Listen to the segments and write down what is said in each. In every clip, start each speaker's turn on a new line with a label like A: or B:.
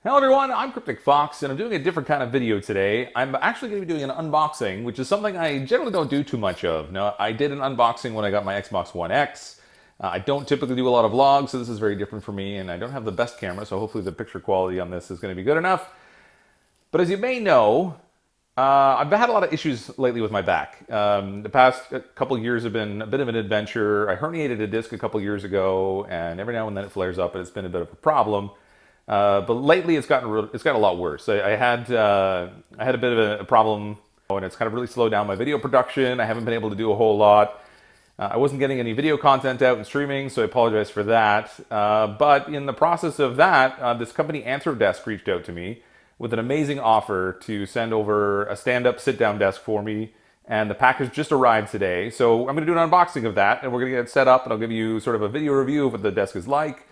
A: Hello everyone, I'm CrypticFox and I'm doing a different kind of video today. I'm actually going to be doing an unboxing, which is something I generally don't do too much of. Now, I did an unboxing when I got my Xbox One X. I don't typically do a lot of vlogs, so this is very different for me, and I don't have the best camera, so hopefully the picture quality on this is going to be good enough. But as you may know, I've had a lot of issues lately with my back. The past couple years have been a bit of an adventure. I herniated a disc a couple years ago, and every now and then it flares up, and it's been a bit of a problem. But lately, it's gotten a lot worse. I had a bit of a problem, and it's kind of really slowed down my video production. I haven't been able to do a whole lot. I wasn't getting any video content out and streaming, so I apologize for that. But in the process of that, this company Anthrodesk reached out to me with an amazing offer to send over a stand-up, sit-down desk for me, and the package just arrived today. So I'm going to do an unboxing of that, and we're going to get it set up, and I'll give you sort of a video review of what the desk is like,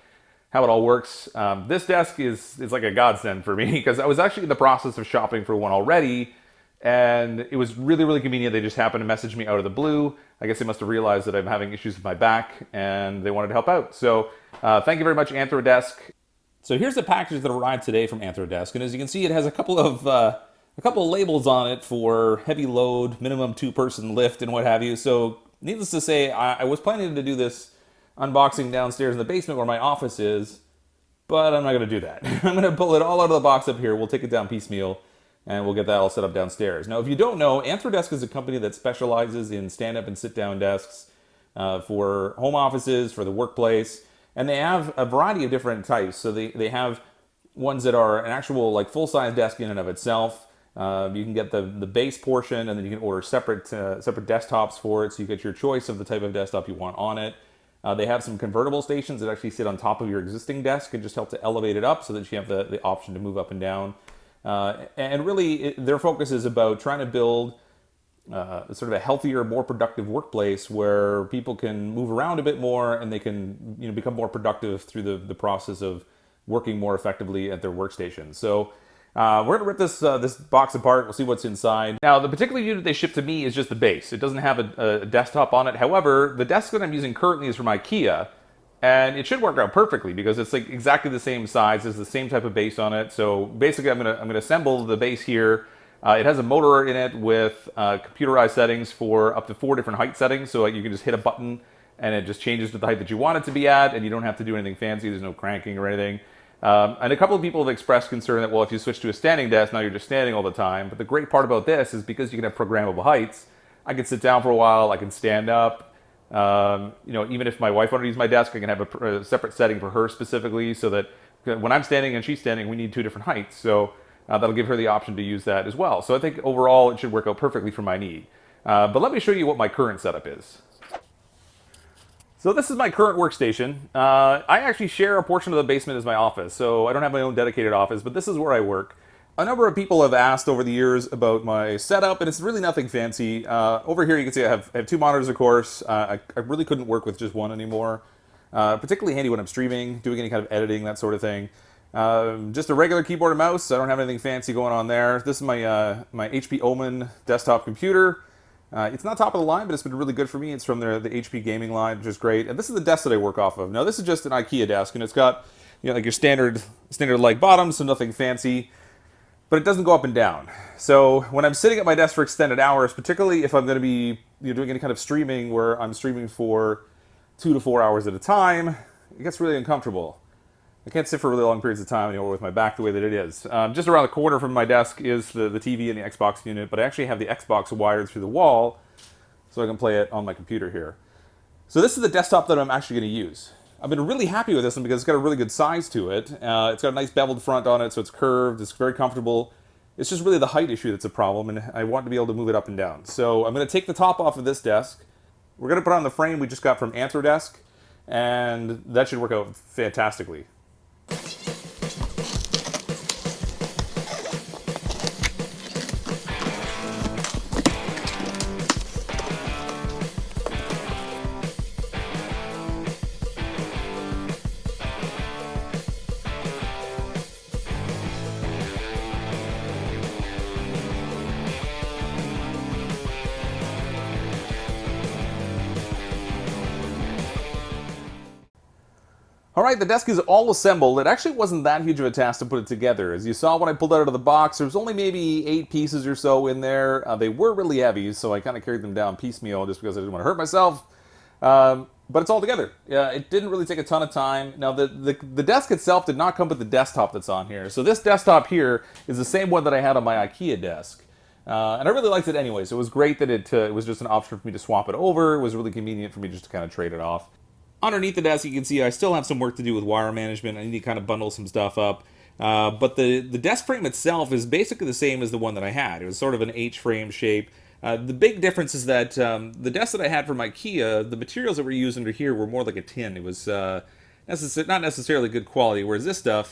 A: how it all works. This desk is like a godsend for me because I was actually in the process of shopping for one already, and it was really, really convenient. They just happened to message me out of the blue. I guess they must have realized that I'm having issues with my back, and they wanted to help out. So thank you very much, Anthrodesk. So here's the package that arrived today from Anthrodesk, and as you can see, it has a couple of labels on it for heavy load, minimum two-person lift, and what have you. So needless to say, I was planning to do this unboxing downstairs in the basement where my office is, but I'm not going to do that. I'm going to pull it all out of the box up here. We'll take it down piecemeal, and we'll get that all set up downstairs. Now, if you don't know, Anthrodesk is a company that specializes in stand-up and sit-down desks for home offices, for the workplace, and they have a variety of different types. So they have ones that are an actual like full-size desk in and of itself. You can get the base portion, and then you can order separate desktops for it, so you get your choice of the type of desktop you want on it. They have some convertible stations that actually sit on top of your existing desk and just help to elevate it up so that you have the option to move up and down. And really, their focus is about trying to build sort of a healthier, more productive workplace where people can move around a bit more and they can become more productive through the process of working more effectively at their workstation. So we're going to rip this box apart. We'll see what's inside. Now, the particular unit they shipped to me is just the base. It doesn't have a desktop on it. However, the desk that I'm using currently is from Ikea, and it should work out perfectly because it's like exactly the same size. There's the same type of base on it. So basically, I'm gonna assemble the base here. It has a motor in it with computerized settings for up to 4 different height settings. So you can just hit a button, and it just changes to the height that you want it to be at, and you don't have to do anything fancy. There's no cranking or anything. And a couple of people have expressed concern that, well, if you switch to a standing desk, now you're just standing all the time. But the great part about this is because you can have programmable heights, I can sit down for a while, I can stand up. Even if my wife wanted to use my desk, I can have a separate setting for her specifically so that when I'm standing and she's standing, we need 2 different heights. So that'll give her the option to use that as well. So I think overall it should work out perfectly for my need. But let me show you what my current setup is. So this is my current workstation. I actually share a portion of the basement as my office, so I don't have my own dedicated office, but this is where I work. A number of people have asked over the years about my setup, and it's really nothing fancy. Over here you can see I have 2 monitors, of course. I really couldn't work with just one anymore. Particularly handy when I'm streaming, doing any kind of editing, that sort of thing. Just a regular keyboard and mouse. I don't have anything fancy going on there. This is my HP Omen desktop computer. It's not top of the line, but it's been really good for me. It's from the HP gaming line, which is great. And this is the desk that I work off of. Now, this is just an Ikea desk, and it's got like your standard like bottom, so nothing fancy, but it doesn't go up and down. So when I'm sitting at my desk for extended hours, particularly if I'm going to be doing any kind of streaming where I'm streaming for 2 to 4 hours at a time, it gets really uncomfortable. I can't sit for really long periods of time anymore with my back the way that it is. Just around the corner from my desk is the TV and the Xbox unit, but I actually have the Xbox wired through the wall so I can play it on my computer here. So this is the desktop that I'm actually going to use. I've been really happy with this one because it's got a really good size to it. It's got a nice beveled front on it, so it's curved, it's very comfortable. It's just really the height issue that's a problem, and I want to be able to move it up and down. So I'm going to take the top off of this desk. We're going to put on the frame we just got from Anthrodesk, and that should work out fantastically. All right, the desk is all assembled. It actually wasn't that huge of a task to put it together. As you saw when I pulled it out of the box, there was only maybe 8 pieces or so in there. They were really heavy, so I kind of carried them down piecemeal just because I didn't want to hurt myself. But it's all together. It didn't really take a ton of time. Now, the desk itself did not come with the desktop that's on here. So this desktop here is the same one that I had on my Ikea desk. And I really liked it anyway, so it was great that it was just an option for me to swap it over. It was really convenient for me just to kind of trade it off. Underneath the desk, you can see I still have some work to do with wire management. I need to kind of bundle some stuff up. But the desk frame itself is basically the same as the one that I had. It was sort of an H-frame shape. The big difference is that the desk that I had from IKEA, the materials that were used under here were more like a tin. It was not necessarily good quality, whereas this stuff,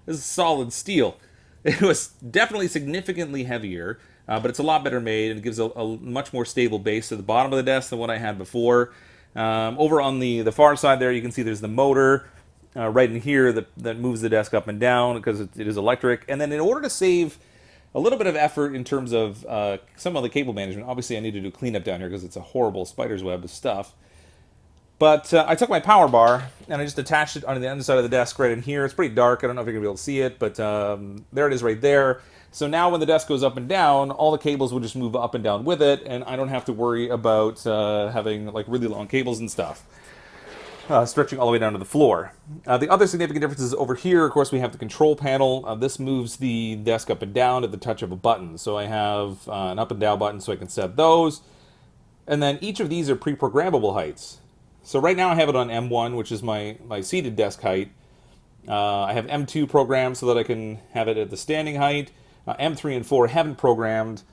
A: this is solid steel. It was definitely significantly heavier, but it's a lot better made, and it gives a much more stable base to the bottom of the desk than what I had before. Over on the far side there, you can see there's the motor right in here that moves the desk up and down because it is electric. And then in order to save a little bit of effort in terms of some of the cable management, obviously I need to do cleanup down here because it's a horrible spider's web of stuff. But I took my power bar and I just attached it on the underside of the desk right in here. It's pretty dark. I don't know if you're going to be able to see it, but there it is right there. So now when the desk goes up and down, all the cables will just move up and down with it, and I don't have to worry about having like really long cables and stuff stretching all the way down to the floor. The other significant difference is over here, of course, we have the control panel. This moves the desk up and down at the touch of a button. So I have an up and down button so I can set those. And then each of these are pre-programmable heights. So right now I have it on M1, which is my seated desk height. I have M2 programmed so that I can have it at the standing height. M3 and 4 haven't programmed,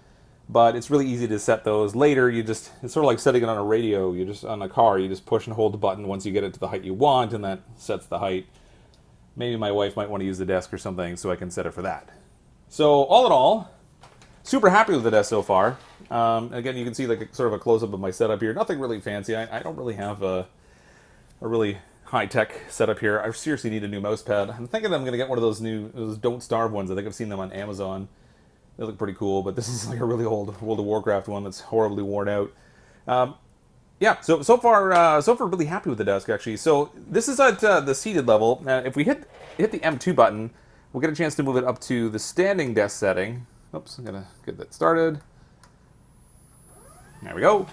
A: but it's really easy to set those later. It's sort of like setting it on a radio. On a car, you just push and hold the button once you get it to the height you want, and that sets the height. Maybe my wife might want to use the desk or something, so I can set it for that. So all in all, super happy with the desk so far. Again, you can see like sort of a close-up of my setup here. Nothing really fancy. I don't really have a really high-tech setup here. I seriously need a new mouse pad. I'm thinking I'm going to get one of those Don't Starve ones. I think I've seen them on Amazon. They look pretty cool, but this is like a really old World of Warcraft one that's horribly worn out. Yeah, so far really happy with the desk, actually. So this is at the seated level. If we hit the M2 button, we'll get a chance to move it up to the standing desk setting. Oops, I'm going to get that started. There we go.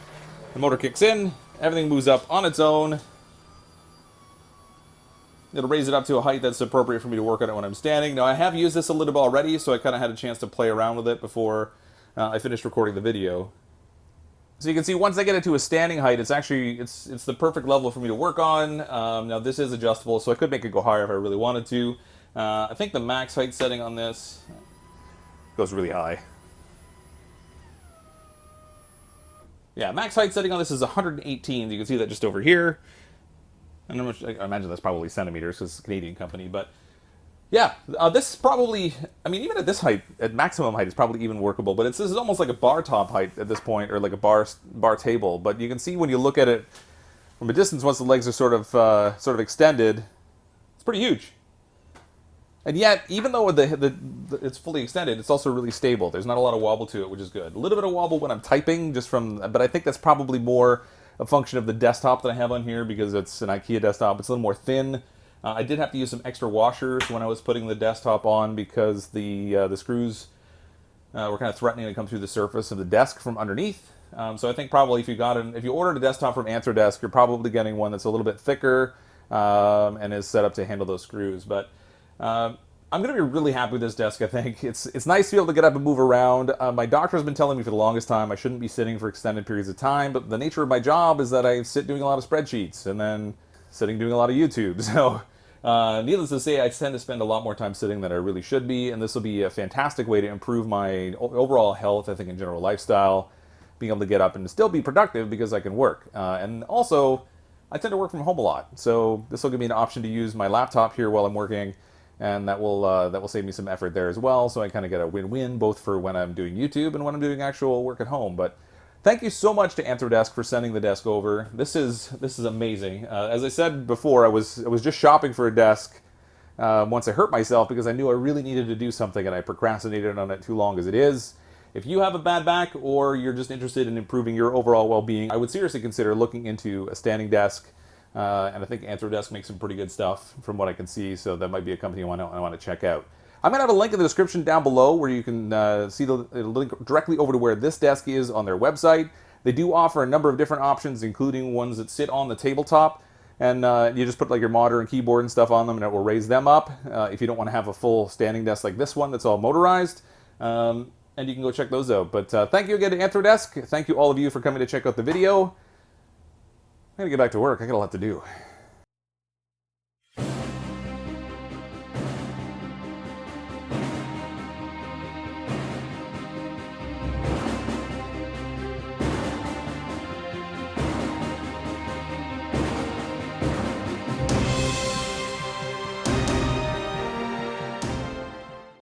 A: The motor kicks in. Everything moves up on its own. It'll raise it up to a height that's appropriate for me to work on it when I'm standing. Now, I have used this a little bit already, so I kind of had a chance to play around with it before I finished recording the video. So you can see once I get it to a standing height, it's the perfect level for me to work on. Now, this is adjustable, so I could make it go higher if I really wanted to. I think the max height setting on this goes really high. Yeah, max height setting on this is 118. You can see that just over here. I imagine that's probably centimeters because it's a Canadian company, but yeah, this is probably, I mean, even at this height, at maximum height, it's probably even workable, but this is almost like a bar top height at this point, or like a bar table. But you can see when you look at it from a distance, once the legs are sort of extended, it's pretty huge. And yet, even though it's fully extended, it's also really stable. There's not a lot of wobble to it, which is good. A little bit of wobble when I'm typing, but I think that's probably more a function of the desktop that I have on here because it's an IKEA desktop. It's a little more thin. I did have to use some extra washers when I was putting the desktop on because the screws were kind of threatening to come through the surface of the desk from underneath. So I think probably if you ordered a desktop from Anthrodesk, you're probably getting one that's a little bit thicker and is set up to handle those screws. But I'm going to be really happy with this desk, I think. It's nice to be able to get up and move around. My doctor has been telling me for the longest time I shouldn't be sitting for extended periods of time, but the nature of my job is that I sit doing a lot of spreadsheets and then sitting doing a lot of YouTube. So needless to say, I tend to spend a lot more time sitting than I really should be, and this will be a fantastic way to improve my overall health, I think, and general lifestyle, being able to get up and still be productive because I can work. And also, I tend to work from home a lot, so this will give me an option to use my laptop here while I'm working, and that will save me some effort there as well. So I kind of get a win-win both for when I'm doing YouTube and when I'm doing actual work at home. But thank you so much to Anthrodesk for sending the desk over. This is amazing. As I said before, I was just shopping for a desk once I hurt myself because I knew I really needed to do something and I procrastinated on it too long as it is. If you have a bad back or you're just interested in improving your overall well-being, I would seriously consider looking into a standing desk. And I think Anthrodesk makes some pretty good stuff from what I can see, so that might be a company I want to check out. I'm going to have a link in the description down below where you can see the link directly over to where this desk is on their website. They do offer a number of different options, including ones that sit on the tabletop. And you just put like your monitor and keyboard and stuff on them, and it will raise them up if you don't want to have a full standing desk like this one that's all motorized. And you can go check those out. But thank you again to Anthrodesk. Thank you all of you for coming to check out the video. I'm going to get back to work. I got a lot to do.